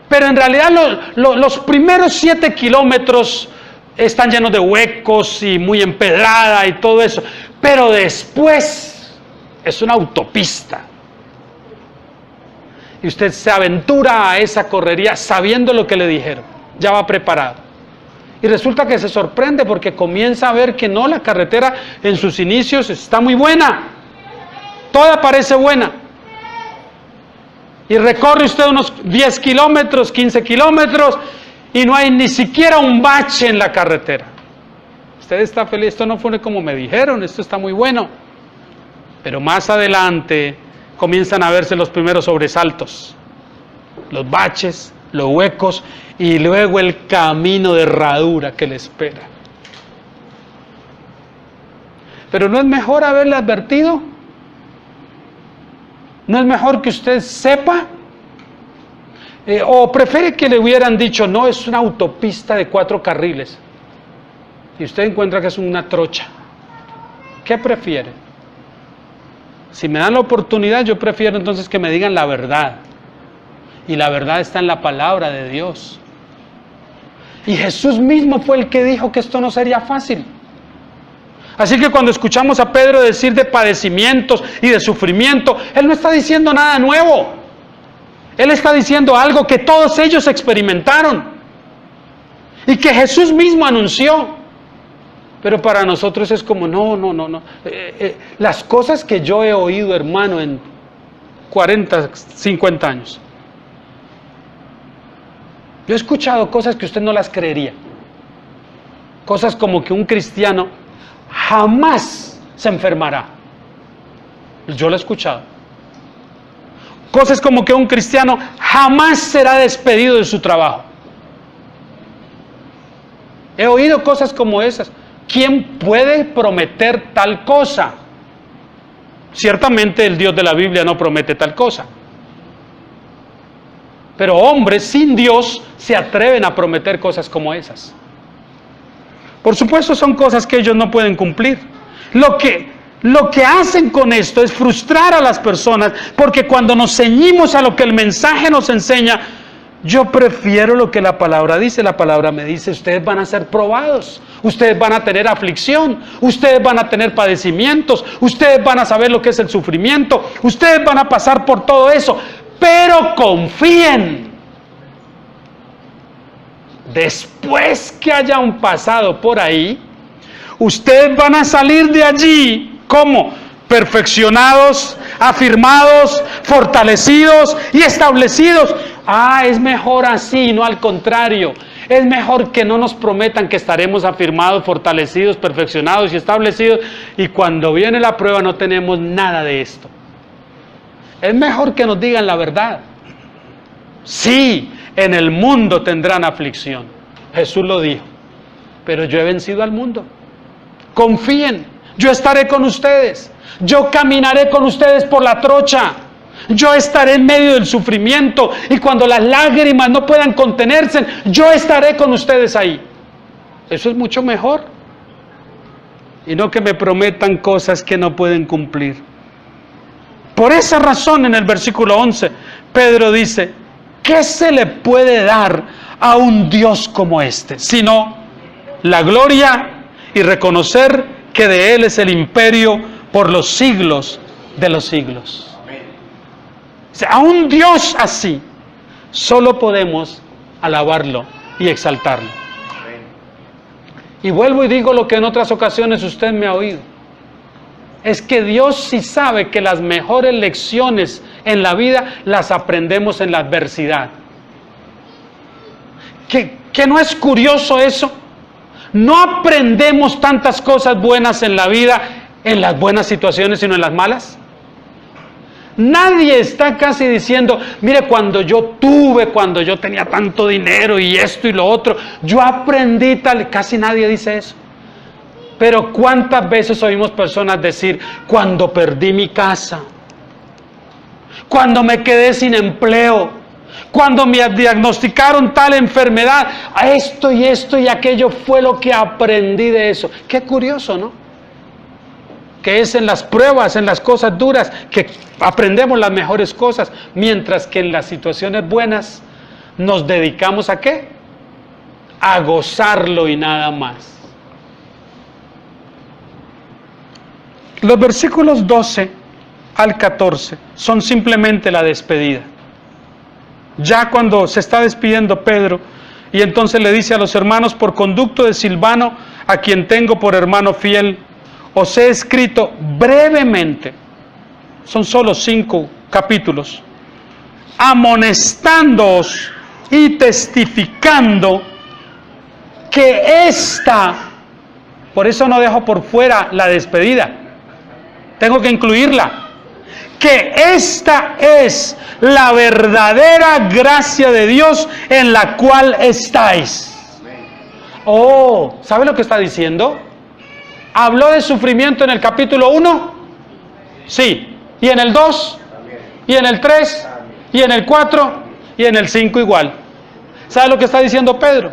Pero en realidad los primeros 7 kilómetros están llenos de huecos y muy empedrada y todo eso. Pero después es una autopista. Y usted se aventura a esa correría sabiendo lo que le dijeron, ya va preparado. Y resulta que se sorprende porque comienza a ver que no, la carretera en sus inicios está muy buena, toda parece buena. Y recorre usted unos 10 kilómetros, 15 kilómetros y no hay ni siquiera un bache en la carretera. Usted está feliz, esto no fue como me dijeron, esto está muy bueno. Pero más adelante comienzan a verse los primeros sobresaltos, los baches, los huecos y luego el camino de herradura que le espera. Pero ¿no es mejor haberle advertido? ¿No es mejor que usted sepa? ¿O prefiere que le hubieran dicho, no, es una autopista de 4 carriles? Y usted encuentra que es una trocha. ¿Qué prefiere? Si me dan la oportunidad, yo prefiero entonces que me digan la verdad. Y la verdad está en la palabra de Dios. Y Jesús mismo fue el que dijo que esto no sería fácil. Así que cuando escuchamos a Pedro decir de padecimientos y de sufrimiento, él no está diciendo nada nuevo. Él está diciendo algo que todos ellos experimentaron y que Jesús mismo anunció. Pero para nosotros es como, no. Las cosas que yo he oído, hermano, en 40, 50 años. Yo he escuchado cosas que usted no las creería. Cosas como que un cristiano jamás se enfermará. Yo lo he escuchado. Cosas como que un cristiano jamás será despedido de su trabajo. He oído cosas como esas. ¿Quién puede prometer tal cosa? Ciertamente el Dios de la Biblia no promete tal cosa. Pero hombres sin Dios se atreven a prometer cosas como esas. Por supuesto son cosas que ellos no pueden cumplir. Lo que hacen con esto es frustrar a las personas, porque cuando nos ceñimos a lo que el mensaje nos enseña, yo prefiero lo que la palabra dice. La palabra me dice, ustedes van a ser probados, ustedes van a tener aflicción, ustedes van a tener padecimientos, ustedes van a saber lo que es el sufrimiento, ustedes van a pasar por todo eso, pero confíen. Después que hayan pasado por ahí, ustedes van a salir de allí, ¿cómo? perfeccionados, afirmados, fortalecidos y establecidos. Es mejor así, no al contrario. Es mejor que no nos prometan que estaremos afirmados, fortalecidos, perfeccionados y establecidos, y cuando viene la prueba no tenemos nada de esto. Es mejor que nos digan la verdad. Sí, en el mundo tendrán aflicción. Jesús lo dijo. Pero yo he vencido al mundo. Confíen, yo estaré con ustedes. Yo caminaré con ustedes por la trocha. Yo estaré en medio del sufrimiento, y cuando las lágrimas no puedan contenerse, yo estaré con ustedes ahí. Eso es mucho mejor. Y no que me prometan cosas que no pueden cumplir. Por esa razón, en el versículo 11, Pedro dice: ¿qué se le puede dar a un Dios como este? Sino la gloria y reconocer que de Él es el imperio por los siglos de los siglos. A un Dios así, solo podemos alabarlo y exaltarlo. Y vuelvo y digo lo que en otras ocasiones usted me ha oído. Es que Dios sí sabe que las mejores lecciones en la vida las aprendemos en la adversidad. ¿Que no es curioso eso? No aprendemos tantas cosas buenas en la vida en las buenas situaciones, sino en las malas. Nadie está casi diciendo: mire, cuando yo tenía tanto dinero y esto y lo otro, yo aprendí tal. Casi nadie dice eso. Pero ¿cuántas veces oímos personas decir: cuando perdí mi casa, cuando me quedé sin empleo, cuando me diagnosticaron tal enfermedad, esto y aquello fue lo que aprendí de eso? Qué curioso, ¿no? Que es en las pruebas, en las cosas duras, que aprendemos las mejores cosas, mientras que en las situaciones buenas nos dedicamos ¿a qué? A gozarlo y nada más. Los versículos 12 al 14 son simplemente la despedida. Ya cuando se está despidiendo Pedro, y entonces le dice a los hermanos: por conducto de Silvano, a quien tengo por hermano fiel, os he escrito brevemente, son solo 5 capítulos, amonestándoos y testificando que por eso no dejo por fuera la despedida, tengo que incluirla, que esta es la verdadera gracia de Dios en la cual estáis. ¿Sabe lo que está diciendo? ¿Habló de sufrimiento en el capítulo 1? Sí. ¿Y en el 2? ¿Y en el 3? ¿Y en el 4? ¿Y en el 5 igual? ¿Sabe lo que está diciendo Pedro?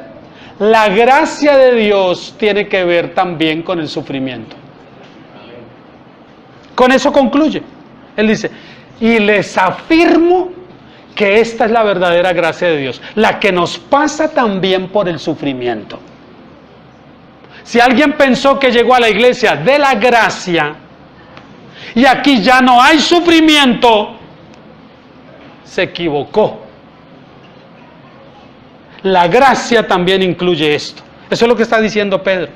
La gracia de Dios tiene que ver también con el sufrimiento. Con eso concluye. Él dice: y les afirmo que esta es la verdadera gracia de Dios, la que nos pasa también por el sufrimiento. Si alguien pensó que llegó a la iglesia de la gracia y aquí ya no hay sufrimiento, se equivocó. La gracia también incluye esto. Eso es lo que está diciendo Pedro.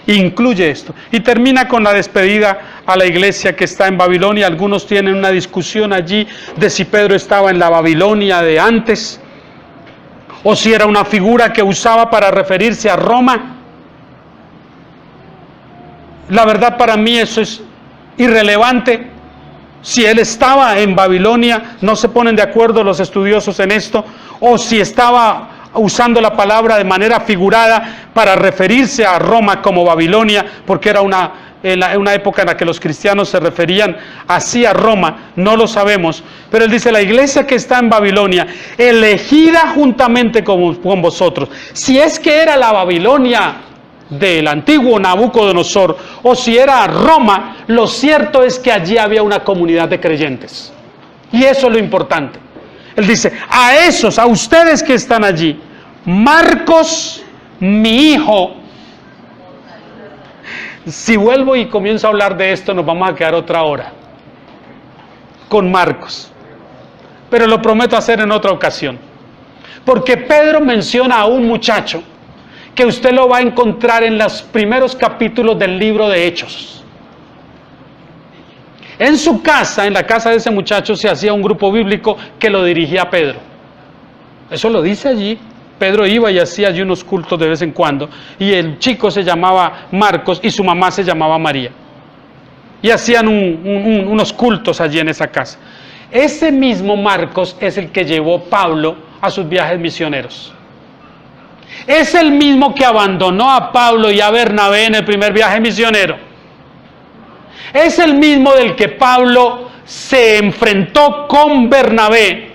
Incluye esto. Y termina con la despedida a la iglesia que está en Babilonia. Algunos tienen una discusión allí de si Pedro estaba en la Babilonia de antes o si era una figura que usaba para referirse a Roma. La verdad, para mí eso es irrelevante. Si él estaba en Babilonia, no se ponen de acuerdo los estudiosos en esto, o si estaba usando la palabra de manera figurada para referirse a Roma como Babilonia, porque era una época en la que los cristianos se referían así a Roma, no lo sabemos. Pero él dice: la iglesia que está en Babilonia, elegida juntamente con vosotros. Si es que era la Babilonia del antiguo Nabucodonosor, o si era Roma, lo cierto es que allí había una comunidad de creyentes. Y eso es lo importante. Él dice: a ustedes que están allí, Marcos, mi hijo. Si vuelvo y comienzo a hablar de esto, nos vamos a quedar otra hora con Marcos, pero lo prometo hacer en otra ocasión, porque Pedro menciona a un muchacho que usted lo va a encontrar en los primeros capítulos del libro de Hechos. En su casa, en la casa de ese muchacho, se hacía un grupo bíblico que lo dirigía Pedro. Eso lo dice allí. Pedro iba y hacía allí unos cultos de vez en cuando. Y el chico se llamaba Marcos y su mamá se llamaba María. Y hacían unos cultos allí en esa casa. Ese mismo Marcos es el que llevó Pablo a sus viajes misioneros. Es el mismo que abandonó a Pablo y a Bernabé en el primer viaje misionero. Es el mismo del que Pablo se enfrentó con Bernabé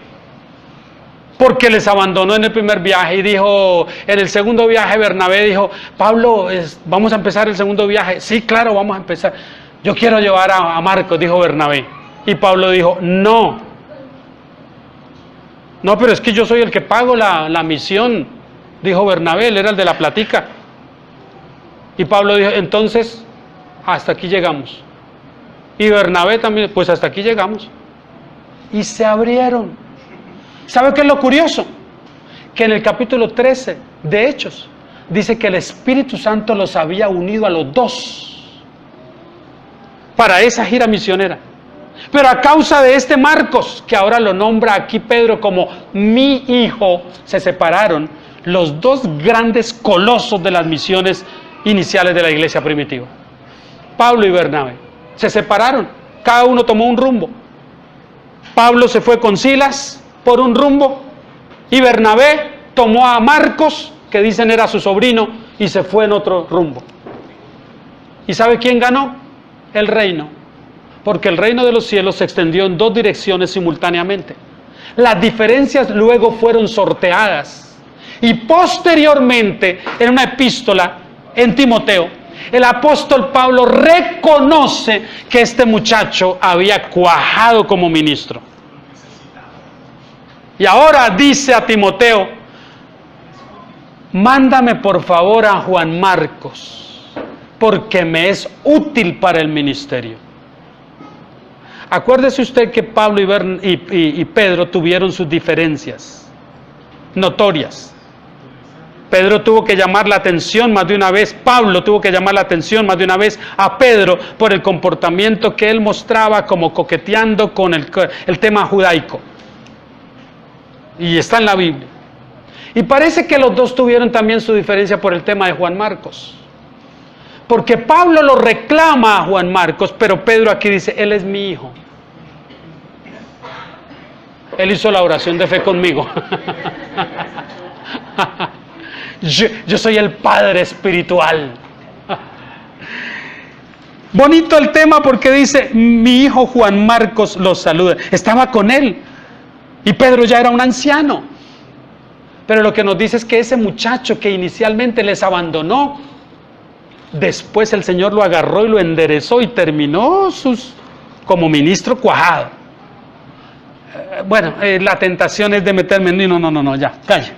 porque les abandonó en el primer viaje y dijo, en el segundo viaje Bernabé dijo, Pablo, vamos a empezar el segundo viaje. Sí, claro, vamos a empezar. Yo quiero llevar a Marcos, dijo Bernabé. Y Pablo dijo, no, pero es que yo soy el que pago la misión, dijo Bernabé, él era el de la platica. Y Pablo dijo, entonces, hasta aquí llegamos. Y Bernabé también, pues hasta aquí llegamos. Y se abrieron. ¿Sabe qué es lo curioso? Que en el capítulo 13 de Hechos, dice que el Espíritu Santo los había unido a los dos para esa gira misionera. Pero a causa de este Marcos, que ahora lo nombra aquí Pedro como mi hijo, se separaron los dos grandes colosos de las misiones iniciales de la iglesia primitiva. Pablo y Bernabé. Se separaron, cada uno tomó un rumbo. Pablo se fue con Silas por un rumbo y Bernabé tomó a Marcos, que dicen era su sobrino, y se fue en otro rumbo. ¿Y sabe quién ganó? El reino. Porque el reino de los cielos se extendió en dos direcciones simultáneamente. Las diferencias luego fueron sorteadas. Y posteriormente, en una epístola en Timoteo, el apóstol Pablo reconoce que este muchacho había cuajado como ministro. Y ahora dice a Timoteo, mándame por favor a Juan Marcos, porque me es útil para el ministerio. Acuérdese usted que Pablo y Pedro tuvieron sus diferencias notorias. Pedro tuvo que llamar la atención más de una vez, Pablo tuvo que llamar la atención más de una vez a Pedro por el comportamiento que él mostraba como coqueteando con el tema judaico. Y está en la Biblia. Y parece que los dos tuvieron también su diferencia por el tema de Juan Marcos. Porque Pablo lo reclama a Juan Marcos, pero Pedro aquí dice, él es mi hijo. Él hizo la oración de fe conmigo. Yo soy el padre espiritual. Bonito el tema porque dice, mi hijo Juan Marcos los saluda. Estaba con él. Y Pedro ya era un anciano. Pero lo que nos dice es que ese muchacho que inicialmente les abandonó, después el Señor lo agarró y lo enderezó y terminó como ministro cuajado. La tentación es de meterme en... No, ya, calla.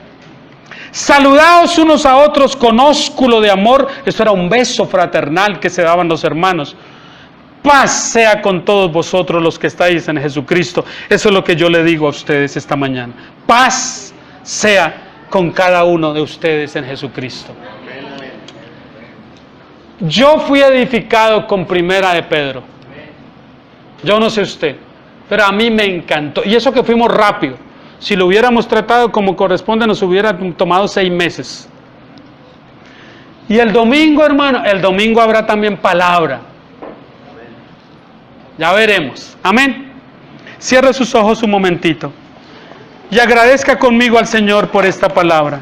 Saludaos unos a otros con ósculo de amor. Esto era un beso fraternal que se daban los hermanos. Paz sea con todos vosotros los que estáis en Jesucristo. Eso es lo que yo le digo a ustedes esta mañana. Paz sea con cada uno de ustedes en Jesucristo. Yo fui edificado con Primera de Pedro. Yo no sé usted, pero a mí me encantó. Y eso que fuimos rápido. Si lo hubiéramos tratado como corresponde, nos hubiera tomado 6 meses. Y el domingo, hermano, el domingo habrá también palabra. Ya veremos. Amén. Cierre sus ojos un momentito. Y agradezca conmigo al Señor por esta palabra.